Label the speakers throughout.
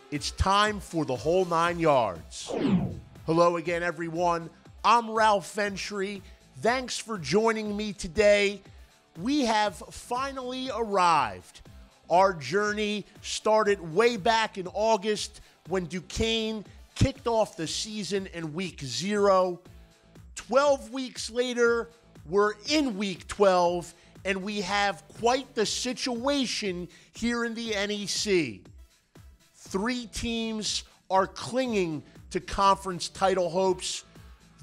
Speaker 1: It's time for the whole 9 yards. Hello again, everyone. I'm Ralph Ventre. Thanks for joining me today. We have finally arrived. Our journey started way back in August when Duquesne kicked off the season in week 0. 12 weeks later, we're in week 12, and we have quite the situation here in the NEC. 3 teams are clinging to conference title hopes.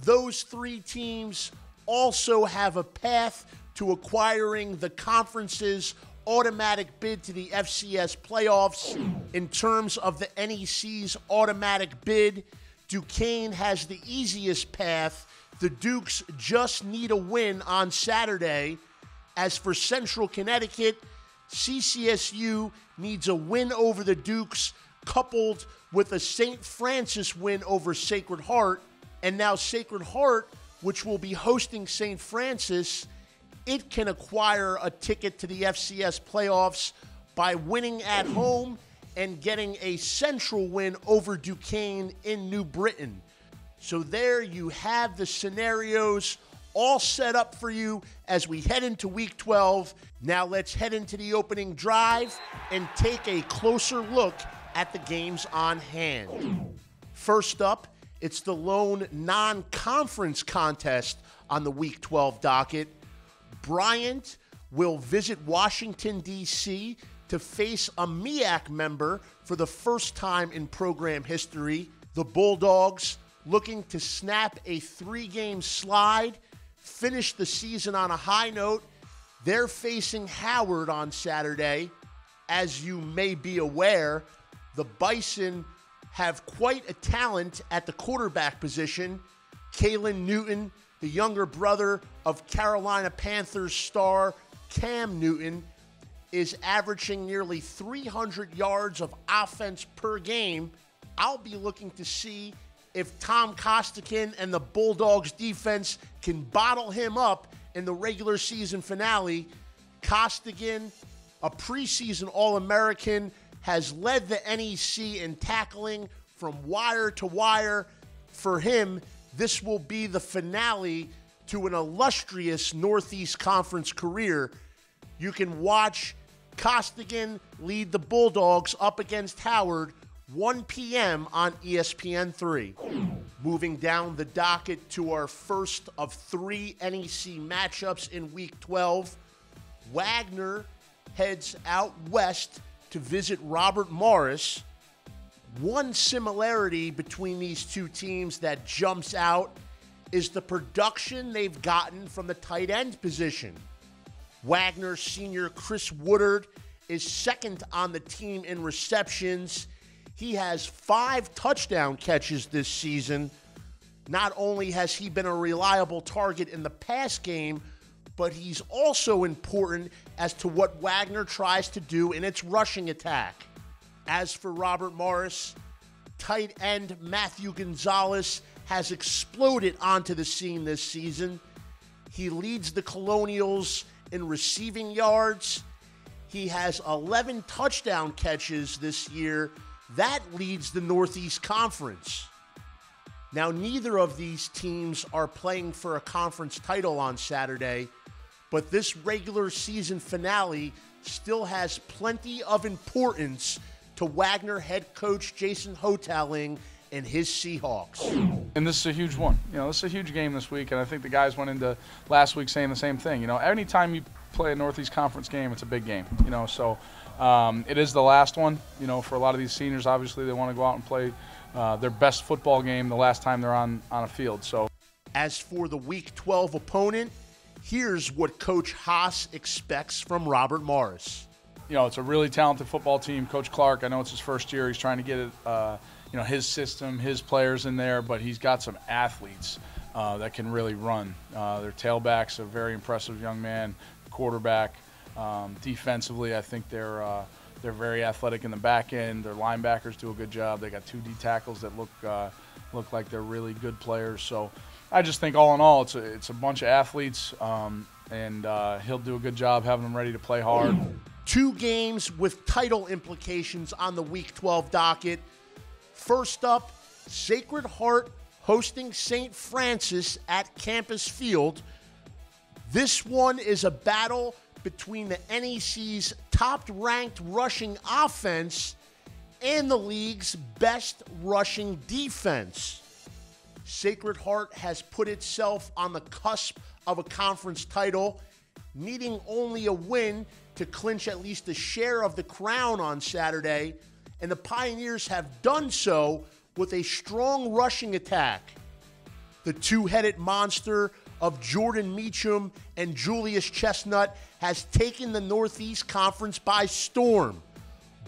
Speaker 1: Those 3 teams also have a path to acquiring the conference's automatic bid to the FCS playoffs. In terms of the NEC's automatic bid, Duquesne has the easiest path. The Dukes just need a win on Saturday. As for Central Connecticut, CCSU needs a win over the Dukes coupled with a St. Francis win over Sacred Heart. And now Sacred Heart, which will be hosting St. Francis, it can acquire a ticket to the FCS playoffs by winning at home and getting a Central win over Duquesne in New Britain. So there you have the scenarios all set up for you as we head into week 12. Now let's head into the opening drive and take a closer look at the games on hand. First up, it's the lone non-conference contest on the week 12 docket. Bryant will visit Washington, D.C. to face a MEAC member for the first time in program history. The Bulldogs, looking to snap a 3-game slide, finish the season on a high note. They're facing Howard on Saturday. As you may be aware, the Bison have quite a talent at the quarterback position. Kalen Newton, the younger brother of Carolina Panthers star Cam Newton, is averaging nearly 300 yards of offense per game. I'll be looking to see if Tom Costigan and the Bulldogs defense can bottle him up in the regular season finale. Costigan, a preseason All-American, has led the NEC in tackling from wire to wire. For him, this will be the finale to an illustrious Northeast Conference career. You can watch Costigan lead the Bulldogs up against Howard, 1 p.m. on ESPN3. Moving down the docket to our first of 3 NEC matchups in Week 12, Wagner heads out west to visit Robert Morris. One similarity between these 2 teams that jumps out is the production they've gotten from the tight end position. Wagner senior Chris Woodard is second on the team in receptions. He has 5 touchdown catches this season. Not only has he been a reliable target in the pass game, but he's also important as to what Wagner tries to do in its rushing attack. As for Robert Morris, tight end Matthew Gonzalez has exploded onto the scene this season. He leads the Colonials in receiving yards. He has 11 touchdown catches this year. That leads the Northeast Conference. Now, neither of these teams are playing for a conference title on Saturday, but this regular season finale still has plenty of importance to Wagner head coach Jason Hotelling and his Seahawks.
Speaker 2: And this is a huge one. This is a huge game this week, and I think the guys went into last week saying the same thing. Anytime you play a Northeast Conference game, it's a big game. So it is the last one. For a lot of these seniors, obviously they want to go out and play their best football game the last time they're on a field. So,
Speaker 1: as for the Week 12 opponent, here's what Coach Haas expects from Robert Morris.
Speaker 2: It's a really talented football team. Coach Clark, I know it's his first year. He's trying to get it, his system, his players in there, but he's got some athletes that can really run. Their tailback's a very impressive young man, quarterback. Defensively, I think they're very athletic in the back end. Their linebackers do a good job. They got 2 D tackles that look like they're really good players. So I just think all in all, it's a bunch of athletes, and he'll do a good job having them ready to play hard.
Speaker 1: Two games with title implications on the Week 12 docket. First up, Sacred Heart hosting St. Francis at Campus Field. This one is a battle between the NEC's top-ranked rushing offense and the league's best rushing defense. Sacred Heart has put itself on the cusp of a conference title, needing only a win to clinch at least a share of the crown on Saturday, and the Pioneers have done so with a strong rushing attack. The two-headed monster of Jordan Meacham and Julius Chestnut has taken the Northeast Conference by storm.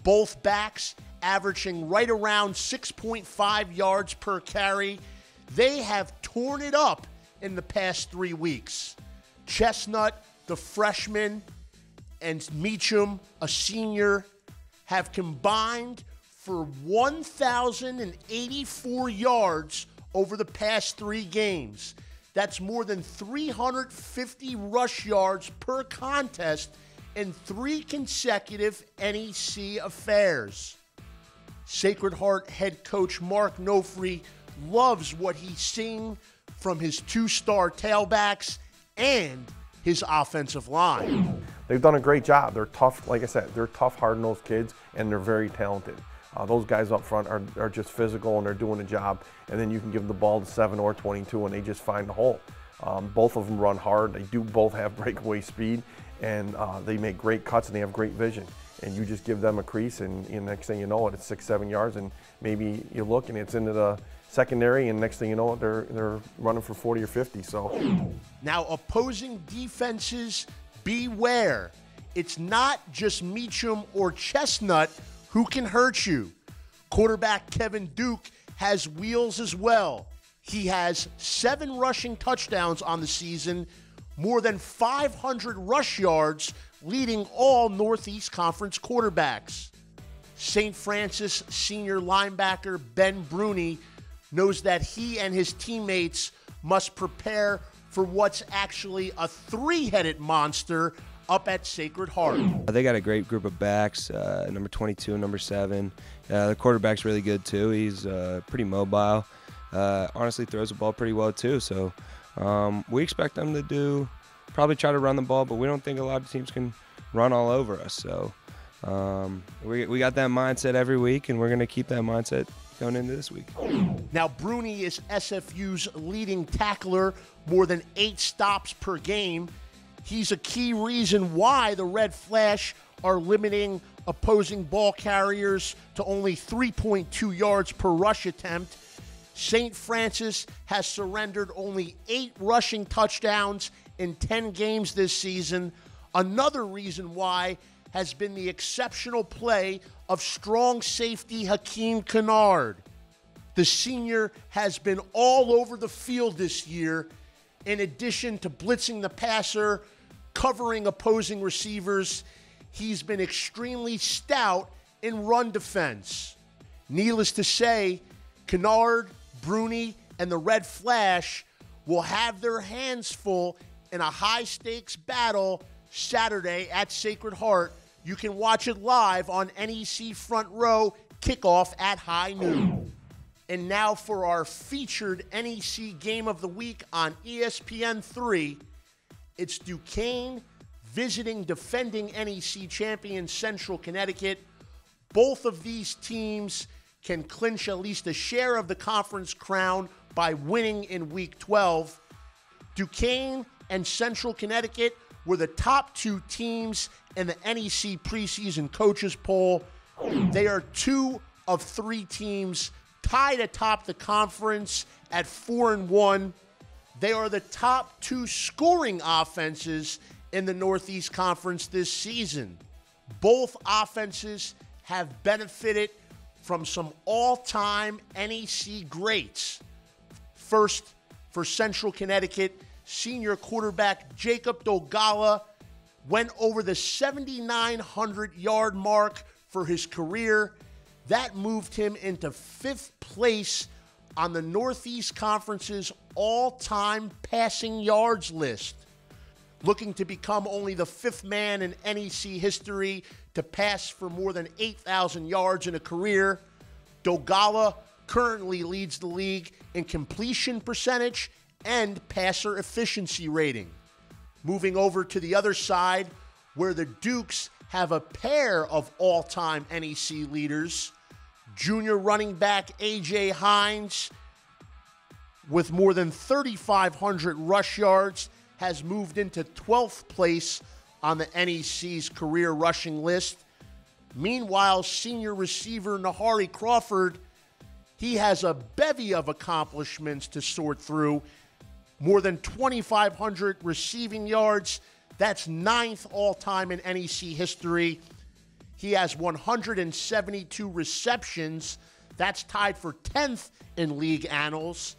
Speaker 1: Both backs averaging right around 6.5 yards per carry. They have torn it up in the past 3 weeks. Chestnut, the freshman, and Meacham, a senior, have combined for 1,084 yards over the past 3 games. That's more than 350 rush yards per contest in 3 consecutive NEC affairs. Sacred Heart head coach Mark Nofri loves what he's seeing from his 2-star tailbacks and his offensive line.
Speaker 3: They've done a great job. They're tough, like I said, they're tough, hard-nosed kids, and they're very talented. Those guys up front are just physical, and they're doing a job. And then you can give them the ball to 7 or 22, and they just find the hole. Both of them run hard. They do both have breakaway speed, and they make great cuts, and they have great vision. And you just give them a crease, and next thing you know it's 6-7 yards, and maybe you look, and it's into the secondary, and next thing you know they're running for 40 or 50. So
Speaker 1: now, opposing defenses, beware. It's not just Meacham or Chestnut who can hurt you. Quarterback Kevin Duke has wheels as well. He has 7 rushing touchdowns on the season, more than 500 rush yards, leading all Northeast Conference quarterbacks. St. Francis senior linebacker Ben Bruni knows that he and his teammates must prepare for what's actually a 3-headed monster up at Sacred Heart.
Speaker 4: They got a great group of backs, number 22 and number 7. The quarterback's really good too. He's pretty mobile. Honestly throws the ball pretty well too. So we expect them to probably try to run the ball, but we don't think a lot of teams can run all over us. So we got that mindset every week, and we're going to keep that mindset going into this week.
Speaker 1: Now, Bruni is SFU's leading tackler, more than 8 stops per game. He's a key reason why the Red Flash are limiting opposing ball carriers to only 3.2 yards per rush attempt. St. Francis has surrendered only 8 rushing touchdowns in 10 games this season. Another reason why has been the exceptional play of strong safety Hakeem Kennard. The senior has been all over the field this year. In addition to blitzing the passer, covering opposing receivers, he's been extremely stout in run defense. Needless to say, Kennard, Bruni, and the Red Flash will have their hands full in a high-stakes battle Saturday at Sacred Heart. You can watch it live on NEC Front Row, kickoff at high noon. And now for our featured NEC Game of the Week on ESPN3. It's Duquesne visiting defending NEC champion Central Connecticut. Both of these teams can clinch at least a share of the conference crown by winning in Week 12. Duquesne and Central Connecticut were the top 2 teams in the NEC preseason coaches poll. They are 2 of 3 teams tied atop the conference at 4-1. They are the top 2 scoring offenses in the Northeast Conference this season. Both offenses have benefited from some all-time NEC greats. First, for Central Connecticut, senior quarterback Jacob Dogala went over the 7,900-yard mark for his career. That moved him into 5th place on the Northeast Conference's all-time passing yards list. looking to become only the 5th man in NEC history to pass for more than 8,000 yards in a career. Dogala currently leads the league in completion percentage and passer efficiency rating. Moving over to the other side, where the Dukes have a pair of all-time NEC leaders, junior running back A.J. Hines, with more than 3,500 rush yards, has moved into 12th place on the NEC's career rushing list. Meanwhile, senior receiver Nahari Crawford, he has a bevy of accomplishments to sort through. More than 2,500 receiving yards. That's 9th all-time in NEC history. He has 172 receptions. That's tied for 10th in league annals.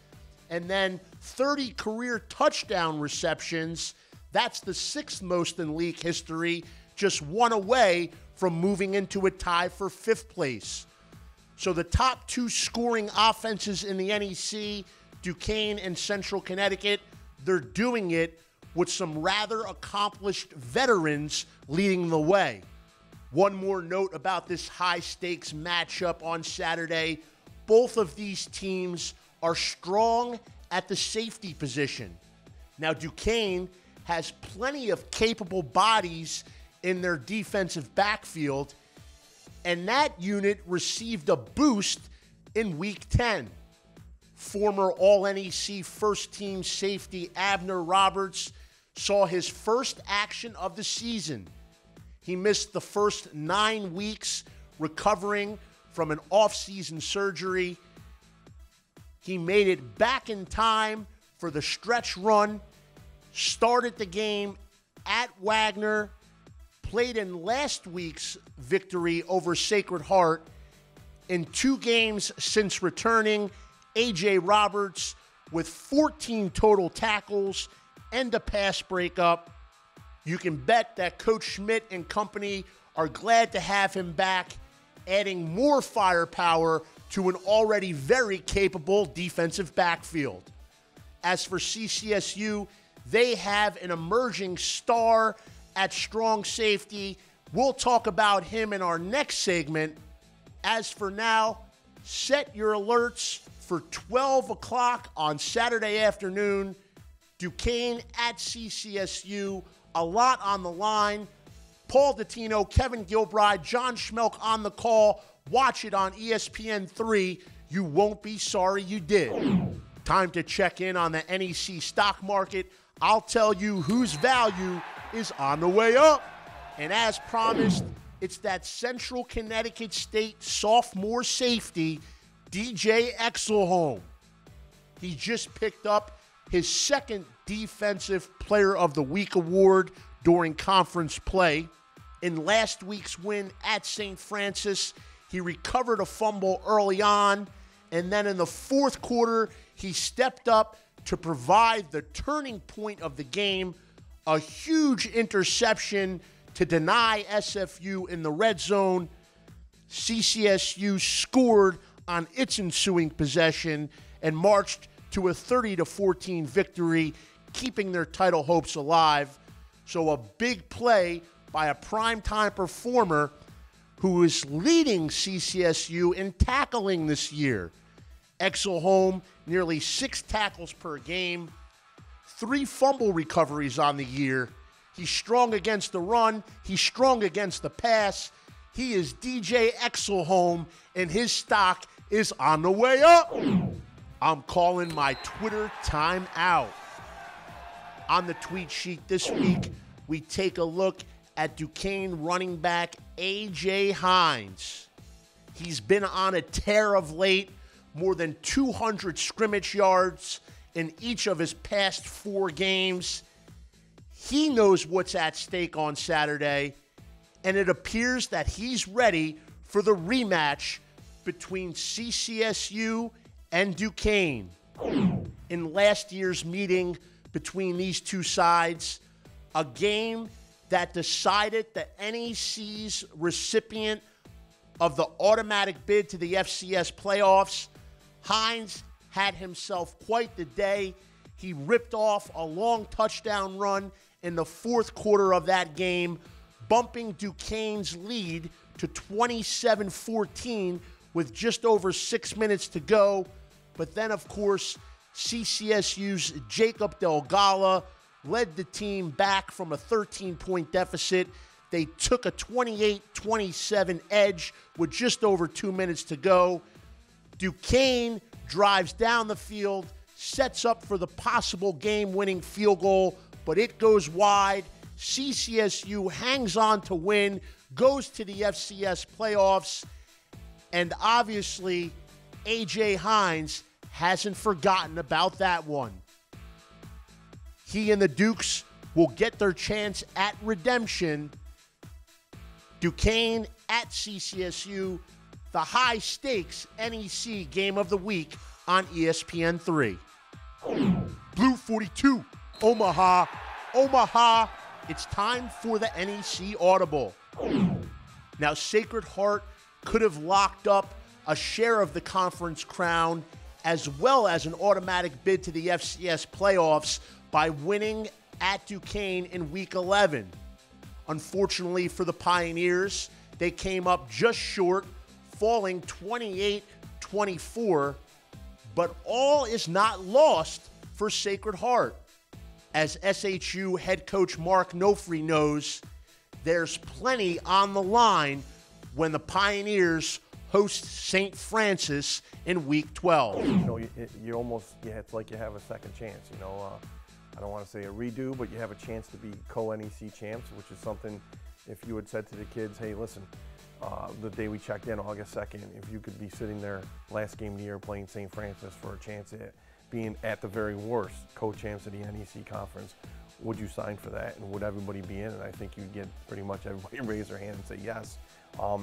Speaker 1: And then 30 career touchdown receptions. That's the 6th most in league history, just one away from moving into a tie for 5th place. So the top 2 scoring offenses in the NEC, Duquesne and Central Connecticut, they're doing it with some rather accomplished veterans leading the way. One more note about this high-stakes matchup on Saturday. Both of these teams are strong at the safety position. Now, Duquesne has plenty of capable bodies in their defensive backfield, and that unit received a boost in Week 10. Former All-NEC first-team safety Abner Roberts saw his first action of the season. He missed the first 9 weeks recovering from an off-season surgery. He made it back in time for the stretch run, started the game at Wagner, played in last week's victory over Sacred Heart. In 2 games since returning, A.J. Roberts with 14 total tackles and a pass breakup. You can bet that Coach Schmidt and company are glad to have him back, adding more firepower to an already very capable defensive backfield. As for CCSU, they have an emerging star at strong safety. We'll talk about him in our next segment. As for now, set your alerts for 12 o'clock on Saturday afternoon. Duquesne at CCSU, a lot on the line. Paul Dottino, Kevin Gilbride, John Schmelk on the call. Watch it on ESPN3. You won't be sorry you did. Time to check in on the NEC stock market. I'll tell you whose value is on the way up. And as promised, it's that Central Connecticut State sophomore safety, DJ Exelholm. He just picked up his 2nd Defensive Player of the Week award during conference play. In last week's win at St. Francis, he recovered a fumble early on, and then in the 4th quarter, he stepped up to provide the turning point of the game, a huge interception to deny SFU in the red zone. CCSU scored on its ensuing possession and marched to a 30-14 victory, keeping their title hopes alive. So a big play by a primetime performer who is leading CCSU in tackling this year. Exelholm, nearly 6 tackles per game, 3 fumble recoveries on the year. He's strong against the run. He's strong against the pass. He is DJ Exelholm, and his stock is on the way up. I'm calling my Twitter timeout. On the tweet sheet this week, we take a look at Duquesne running back A.J. Hines. He's been on a tear of late, more than 200 scrimmage yards in each of his past 4 games. He knows what's at stake on Saturday, and it appears that he's ready for the rematch between CCSU and Duquesne. In last year's meeting between these two sides, a game that decided the NEC's recipient of the automatic bid to the FCS playoffs, Hines had himself quite the day. He ripped off a long touchdown run in the fourth quarter of that game, bumping Duquesne's lead to 27-14 with just over 6 minutes to go. But then, of course, CCSU's Jacob Delgado led the team back from a 13-point deficit. They took a 28-27 edge with just over 2 minutes to go. Duquesne drives down the field, sets up for the possible game-winning field goal, but it goes wide. CCSU hangs on to win, goes to the FCS playoffs, and obviously A.J. Hines hasn't forgotten about that one. He and the Dukes will get their chance at redemption. Duquesne at CCSU, the high-stakes NEC game of the week on ESPN3. Blue 42, Omaha. Omaha, it's time for the NEC Audible. Now, Sacred Heart could have locked up a share of the conference crown as well as an automatic bid to the FCS playoffs by winning at Duquesne in Week 11. Unfortunately for the Pioneers, they came up just short, falling 28-24, but all is not lost for Sacred Heart. As SHU head coach Mark Nofri knows, there's plenty on the line when the Pioneers host St. Francis in Week 12.
Speaker 3: You know, it's like you have a second chance, you know. I don't want to say a redo, but you have a chance to be co-NEC champs, which is something, if you had said to the kids, hey, listen, the day we checked in, August 2nd, if you could be sitting there last game of the year playing St. Francis for a chance at being, at the very worst, co-champs of the NEC conference, would you sign for that, and would everybody be in? And I think you'd get pretty much everybody raise their hand and say yes.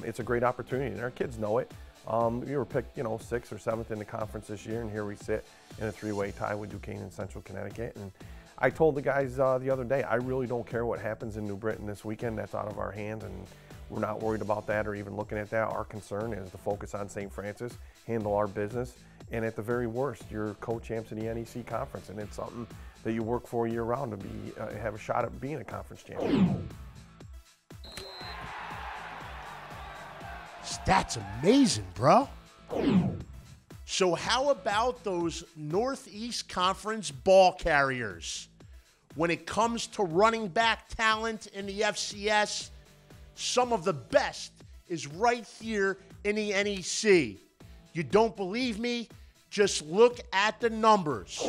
Speaker 3: It's a great opportunity, and our kids know it. We were picked, 6th or 7th in the conference this year, and here we sit in a three-way tie with Duquesne and Central Connecticut. And I told the guys the other day, I really don't care what happens in New Britain this weekend. That's out of our hands, and we're not worried about that or even looking at that. Our concern is to focus on St. Francis, handle our business, and at the very worst, you're co-champs in the NEC conference, and it's something that you work for year-round to be have a shot at being a conference champion.
Speaker 1: That's amazing, bro. So how about those Northeast Conference ball carriers? When it comes to running back talent in the FCS, some of the best is right here in the NEC. You don't believe me? Just look at the numbers.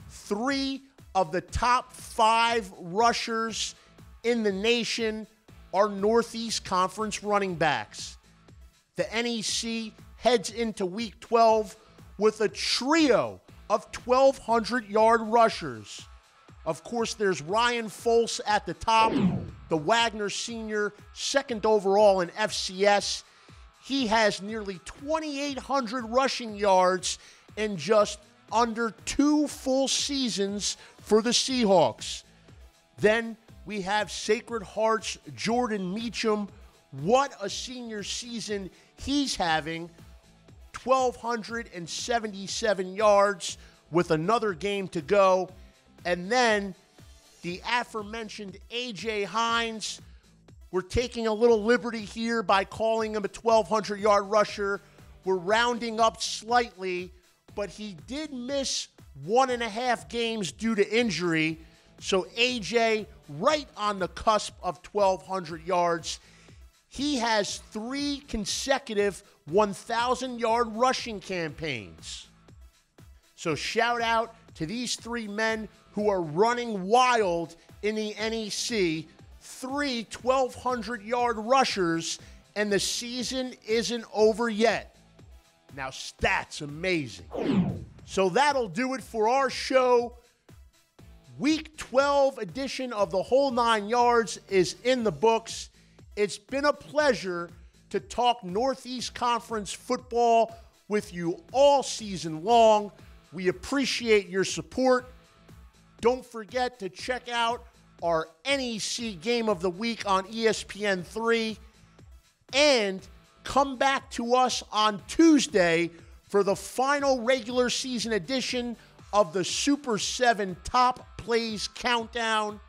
Speaker 1: 3 of the top 5 rushers in the nation are Northeast Conference running backs. The NEC heads into Week 12 with a trio of 1,200-yard rushers. Of course, there's Ryan Folse at the top, the Wagner senior, 2nd overall in FCS. He has nearly 2,800 rushing yards in just under 2 full seasons for the Seahawks. Then we have Sacred Heart's Jordan Meacham. What a senior season he's having. 1,277 yards with another game to go. And then the aforementioned A.J. Hines. We're taking a little liberty here by calling him a 1,200-yard rusher. We're rounding up slightly, but he did miss 1.5 games due to injury. So A.J. right on the cusp of 1,200 yards. He has 3 consecutive 1,000-yard rushing campaigns. So shout out to these 3 men who are running wild in the NEC. 3 1,200-yard rushers, and the season isn't over yet. Now, stats amazing. So that'll do it for our show. Week 12 edition of the Whole 9 Yards is in the books. It's been a pleasure to talk Northeast Conference football with you all season long. We appreciate your support. Don't forget to check out our NEC Game of the Week on ESPN3. And come back to us on Tuesday for the final regular season edition of the Super 7 Top Plays Countdown.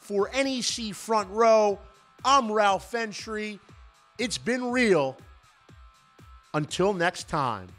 Speaker 1: For NEC Front Row, I'm Ralph Ventre. It's been real. Until next time.